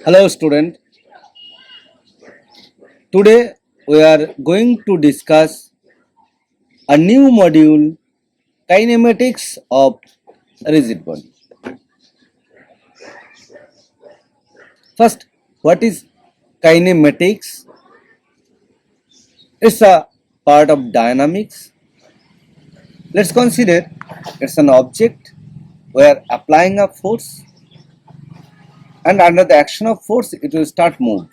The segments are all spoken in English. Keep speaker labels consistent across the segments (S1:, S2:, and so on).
S1: Hello student, today we are going to discuss a new module, kinematics of rigid body. First, what is kinematics? It's a part of dynamics. Let's consider it's an object where applying a force and under the action of force it will start move.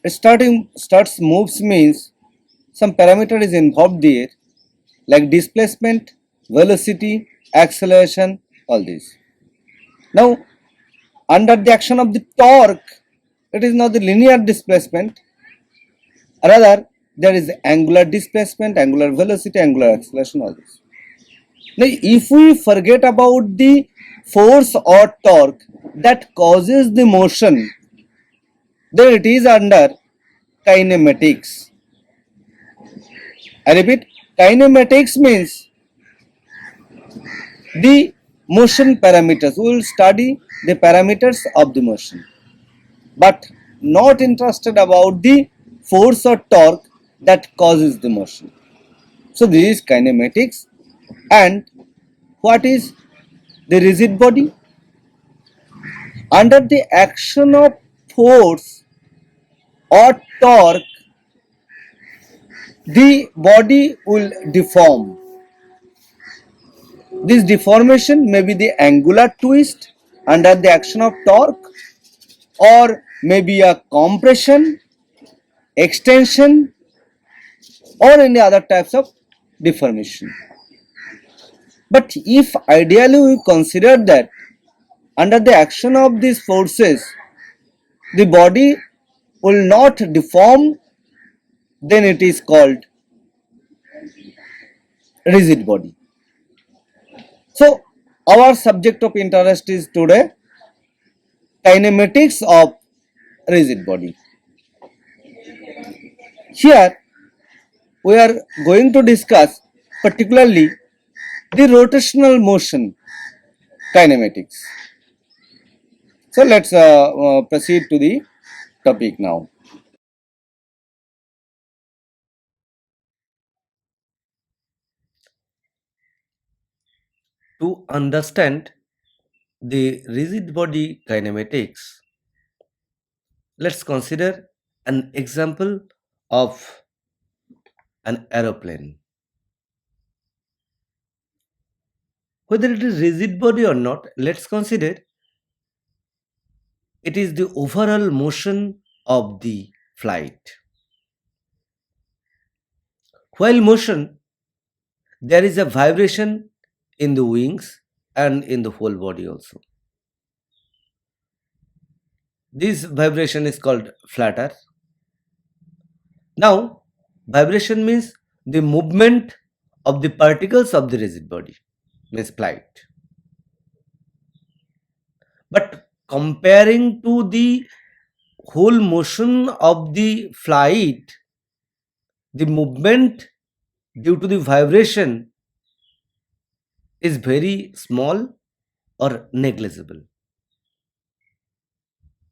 S1: Starts moves means some parameter is involved there like displacement, velocity, acceleration, all these. Now, under the action of the torque, it is not the linear displacement, rather there is angular displacement, angular velocity, angular acceleration, all this. Now, if we forget about the force or torque that causes the motion, then it is under kinematics. I repeat, kinematics means the motion parameters. We will study the parameters of the motion, but not interested about the force or torque that causes the motion. So this is kinematics. And what is the rigid body? Under the action of force or torque, the body will deform. This deformation may be the angular twist under the action of torque, or maybe a compression, extension, or any other types of deformation. But if ideally we consider that under the action of these forces the body will not deform, then it is called rigid body. So our subject of interest is today kinematics of rigid body. Here we are going to discuss particularly the rotational motion kinematics. So let's proceed to the topic now. To understand the rigid body kinematics, let's consider an example of an aeroplane. Whether it is rigid body or not, let's consider it is the overall motion of the flight. While motion, there is a vibration in the wings and in the whole body also. This vibration is called flutter. Now, vibration means the movement of the particles of the rigid body, means flight. But comparing to the whole motion of the flight, the movement due to the vibration is very small or negligible.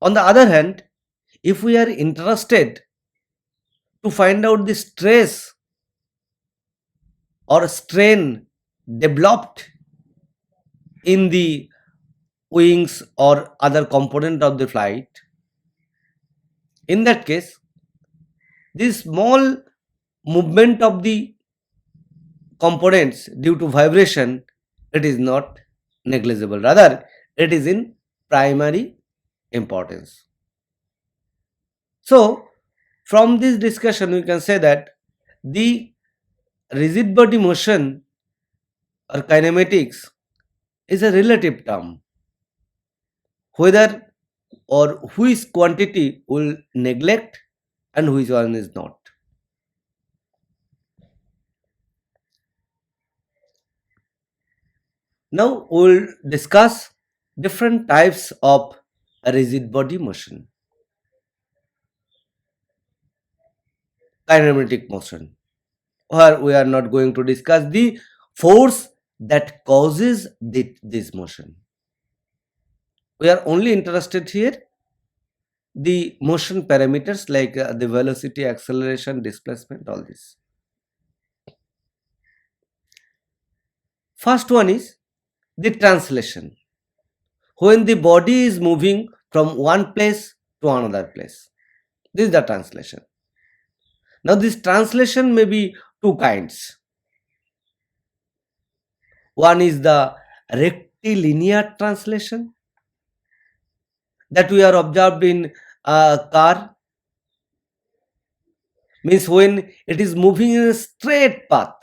S1: On the other hand, if we are interested to find out the stress or strain developed in the wings or other component of the flight, in that case, this small movement of the components due to vibration, it is not negligible, rather it is in primary importance. So from this discussion we can say that the rigid body motion or kinematics is a relative term. Whether or which quantity will neglect and which one is not. Now we will discuss different types of rigid body motion. Kinematic motion, where we are not going to discuss the force that causes this motion. We are only interested here the motion parameters like the velocity, acceleration, displacement, all this. First one is the translation. When the body is moving from one place to another place. This is the translation. Now this translation may be two kinds. One is the rectilinear translation that we are observed in a car, means when it is moving in a straight path.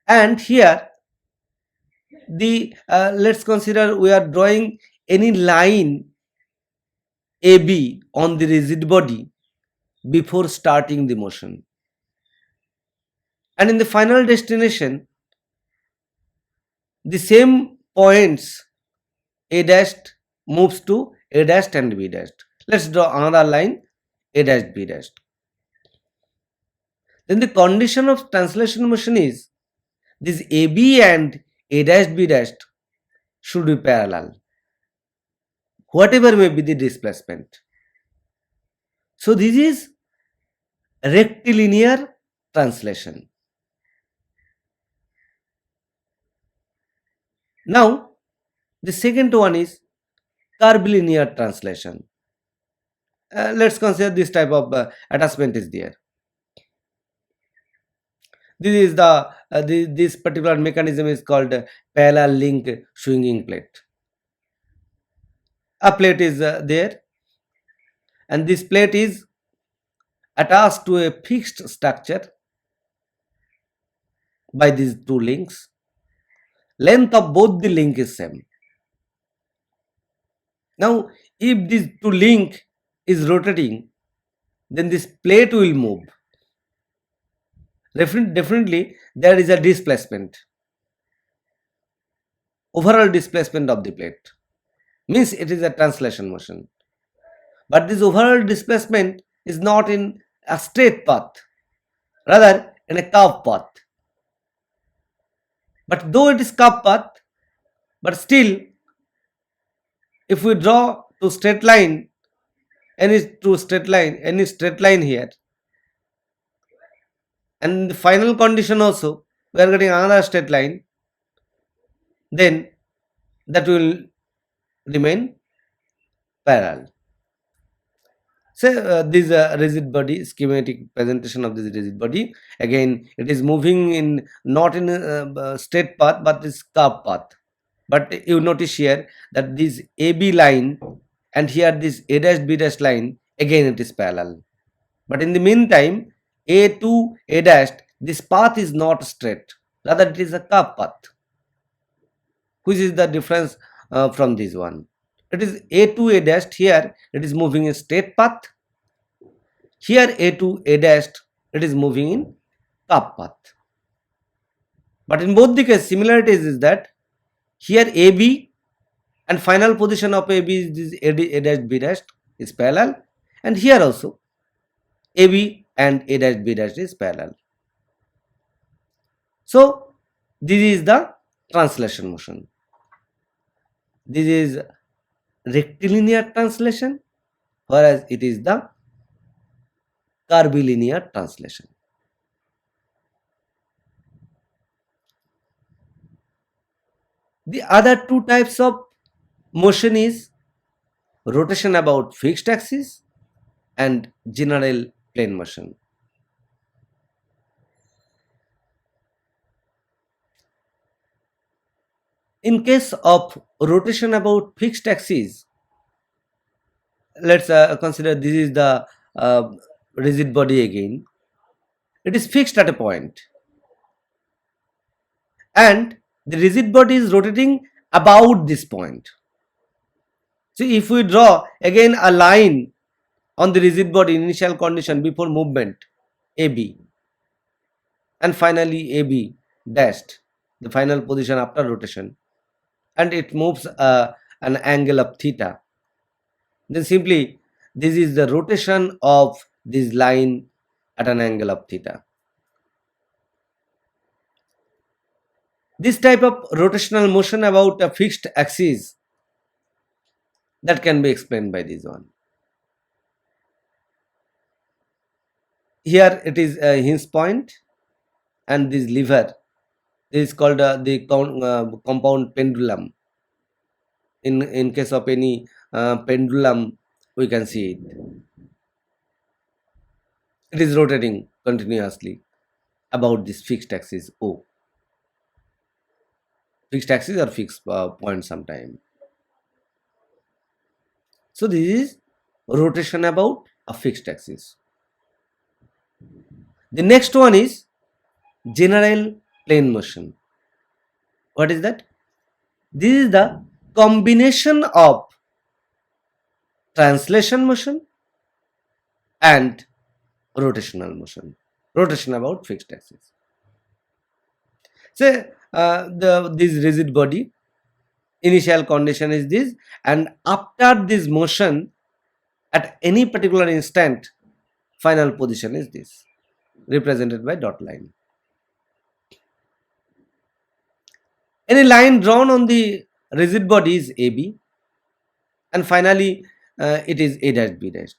S1: And here the let's consider we are drawing any line AB on the rigid body before starting the motion. And in the final destination, the same points A dashed moves to A dashed and B dashed. Let's draw another line A dashed B dashed. Then the condition of translation motion is this AB and A dashed B dashed should be parallel, whatever may be the displacement. So this is rectilinear translation. Now the second one is curvilinear translation. Let's consider this type of attachment is there. This is this particular mechanism is called parallel link swinging plate. A plate is there, and this plate is attached to a fixed structure by these two links. Length of both the link is same. Now if this two link is rotating, then this plate will move. Definitely there is a displacement, overall displacement of the plate, means it is a translation motion. But this overall displacement is not in a straight path, rather in a curved path. But though it is curved path, but still if we draw to straight line, any straight line here, and the final condition also we are getting another straight line, then that will remain parallel. Say this rigid body, schematic presentation of this rigid body. Again, it is moving in not in a straight path but this curved path. But you notice here that this AB line and here this A dash B dash line, again it is parallel. But in the meantime, A to A dash, this path is not straight, rather it is a curved path. Which is the difference from this one? It is A to A dash, here it is moving in straight path. Here A to A dash, it is moving in curved path. But in both the cases, similarities is that here AB and final position of AB is this A dash B dash is parallel, and here also AB and A dash B dash is parallel. So this is the translation motion. This is rectilinear translation, whereas it is the curvilinear translation. The other two types of motion is rotation about fixed axis and general plane motion. In case of rotation about fixed axis, let's consider this is the rigid body again. It is fixed at a point, and the rigid body is rotating about this point. So if we draw again a line on the rigid body initial condition before movement AB, and finally AB dashed, the final position after rotation, and it moves an angle of theta, then simply this is the rotation of this line at an angle of theta.
S2: This type of rotational motion about a fixed axis, that can be explained by this one. Here it is a hinge point and this lever. This is called the compound pendulum. In case of any pendulum, we can see it. It is rotating continuously about this fixed axis O. Fixed axis or fixed point sometime. So this is rotation about a fixed axis. The next one is general plane motion. What is that? This is the combination of translation motion and rotational motion. Rotation about fixed axis. Say this rigid body, initial condition is this, and after this motion at any particular instant, final position is this, represented by dot line. Any line drawn on the rigid body is AB, and finally it is A dash B dash.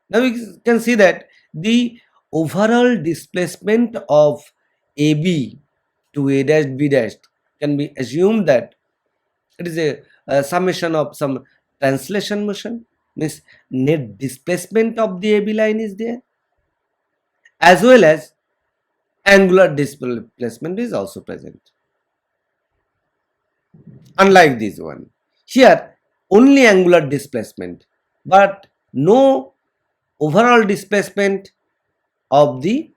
S2: Now we can see that the overall displacement of AB to A dash B dash can be assumed that it is a summation of some translation motion, means net displacement of the AB line is there, as well as angular displacement is also present. Unlike this one, here only angular displacement, but no overall displacement of the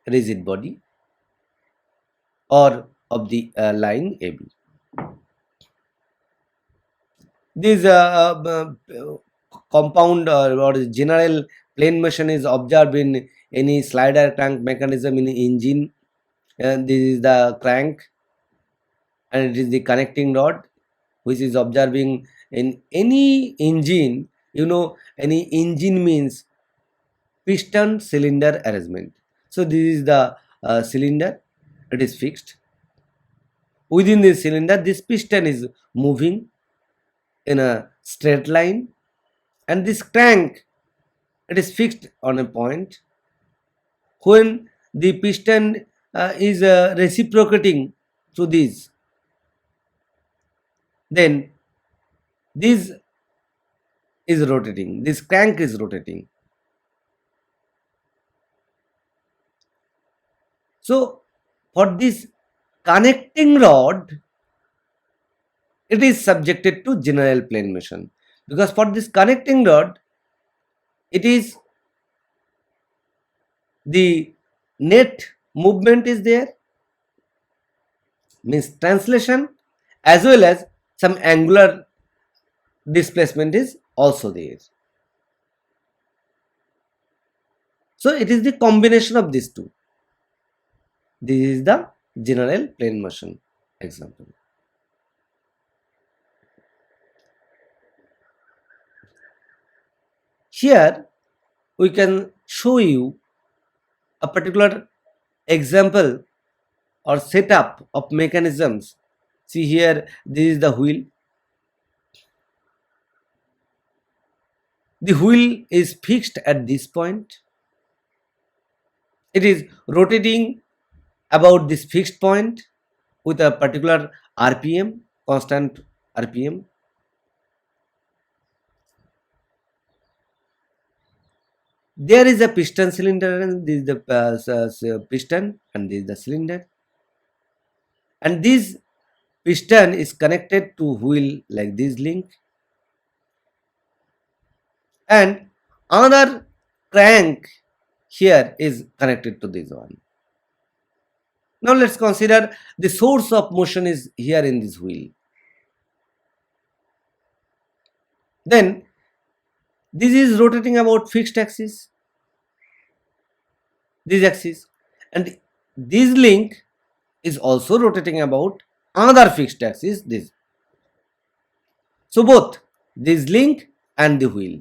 S2: rigid body or of the line AB. This compound or general plane motion is observed in any slider crank mechanism in engine. This is the crank, and it is the connecting rod which is observing in any engine. You know, any engine means piston cylinder arrangement. So this is the cylinder, it is fixed. Within this cylinder, this piston is moving in a straight line, and this crank, it is fixed on a point. When the piston is reciprocating to this, then this is rotating, this crank is rotating. So for this connecting rod, it is subjected to general plane motion, because for this connecting rod, it is the net movement is there, means translation, as well as some angular displacement is also there. So it is the combination of these two. This is the general plane motion example. Here we can show you a particular example or setup of mechanisms. See here, this is the wheel. The wheel is fixed at this point. It is rotating about this fixed point with a particular RPM, constant RPM. There is a piston cylinder, and this is the piston, and this is the cylinder. And this piston is connected to wheel like this link, and another crank here is connected to this one. Now let's consider the source of motion is here in this wheel. Then this is rotating about fixed axis, this axis, and this link is also rotating about another fixed axis, this. So both this link and the wheel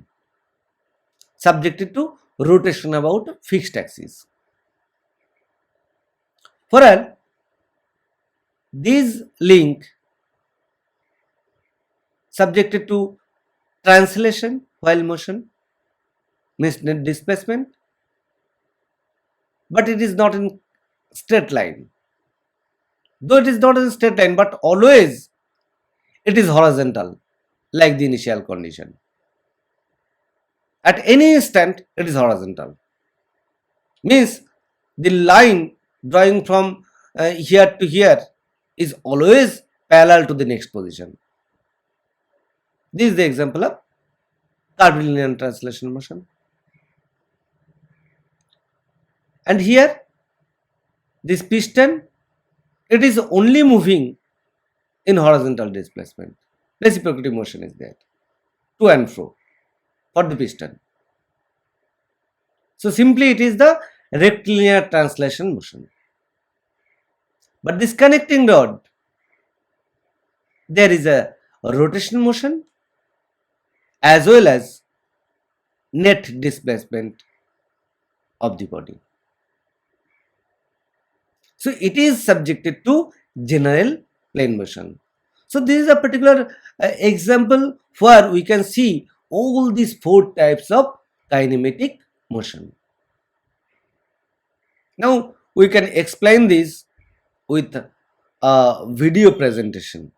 S2: subjected to rotation about fixed axis. For an This link subjected to translation while motion means net displacement, but it is not in straight line. Though it is not in straight line, but always it is horizontal, like the initial condition. At any instant, it is horizontal. Means the line drawing from here to here is always parallel to the next position. This is the example of curvilinear translation motion. And here, this piston, it is only moving in horizontal displacement. Reciprocative motion is there, to and fro, for the piston. So simply it is the rectilinear translation motion. But this connecting rod, there is a rotational motion as well as net displacement of the body. So it is subjected to general plane motion. So this is a particular example where we can see all these four types of kinematic motion. Now we can explain this with a video presentation.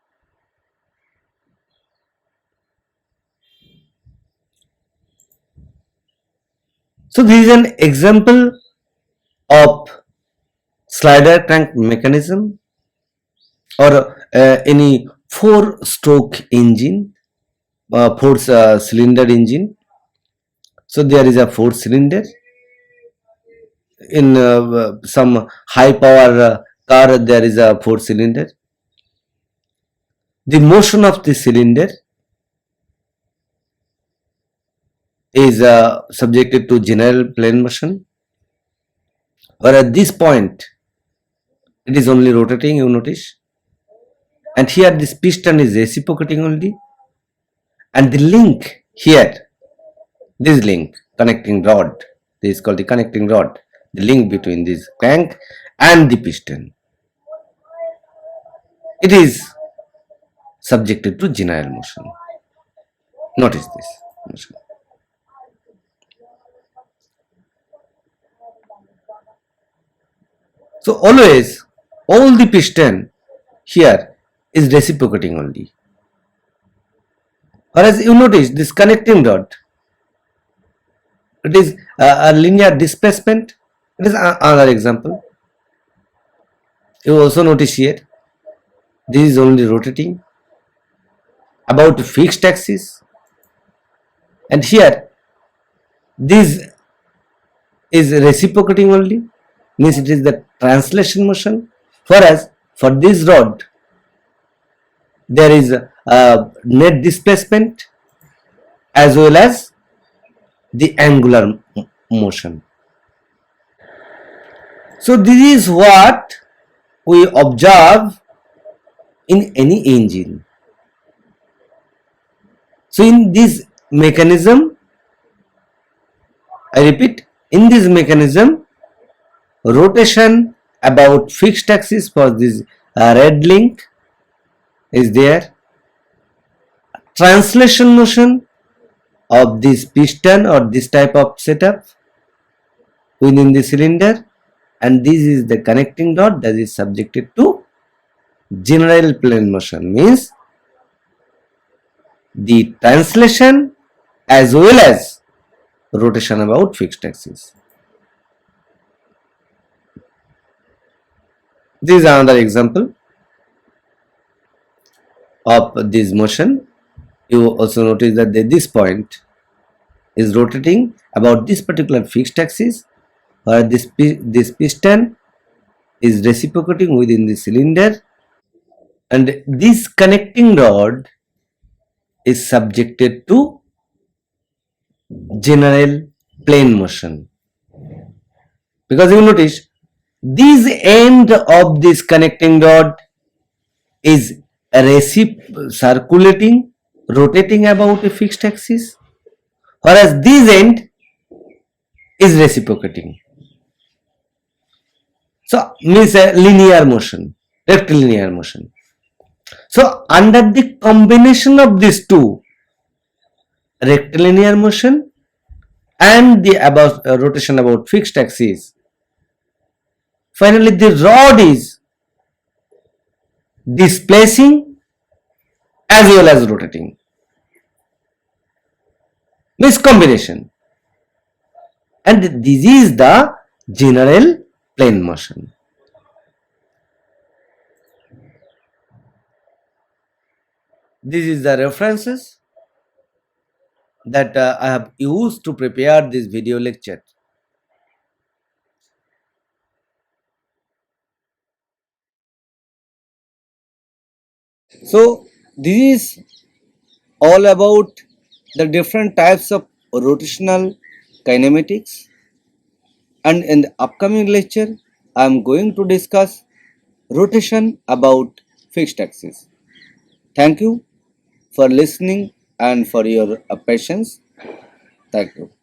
S2: So this is an example of slider crank mechanism or any four stroke engine, four cylinder engine. So there is a four cylinder in some high power car. There is a four cylinder. The motion of the cylinder is subjected to general plane motion, where at this point it is only rotating, you notice, and here this piston is reciprocating only, and the link here, this link connecting rod, this is called the connecting rod, the link between this crank and the piston, it is subjected to general motion. Notice this motion. So always all the piston here is reciprocating only. Whereas you notice this connecting rod, it is a linear displacement. It is another example. You also notice here, this is only rotating about fixed axis, and here this is reciprocating only, means it is the translation motion, whereas for this rod there is a net displacement as well as the angular motion. So this is what we observe in any engine. So in this mechanism, I repeat, in this mechanism, rotation about fixed axis for this red link is there, translation motion of this piston or this type of setup within the cylinder, and this is the connecting rod that is subjected to general plane motion, means the translation as well as rotation about fixed axis. This is another example of this motion. You also notice that this point is rotating about this particular fixed axis, where this piston is reciprocating within the cylinder, and this connecting rod is subjected to general plane motion, because you notice this end of this connecting rod is circulating, rotating about a fixed axis, whereas this end is reciprocating. So means a linear motion. rectilinear motion. So under the combination of these two, rectilinear motion and the about rotation about fixed axis, finally the rod is displacing as well as rotating. Means combination. And this is the general plane motion. This is the references that I have used to prepare this video lecture.
S1: So this is all about the different types of rotational kinematics, and in the upcoming lecture I am going to discuss rotation about fixed axis. Thank you for listening and for your patience. Thank you.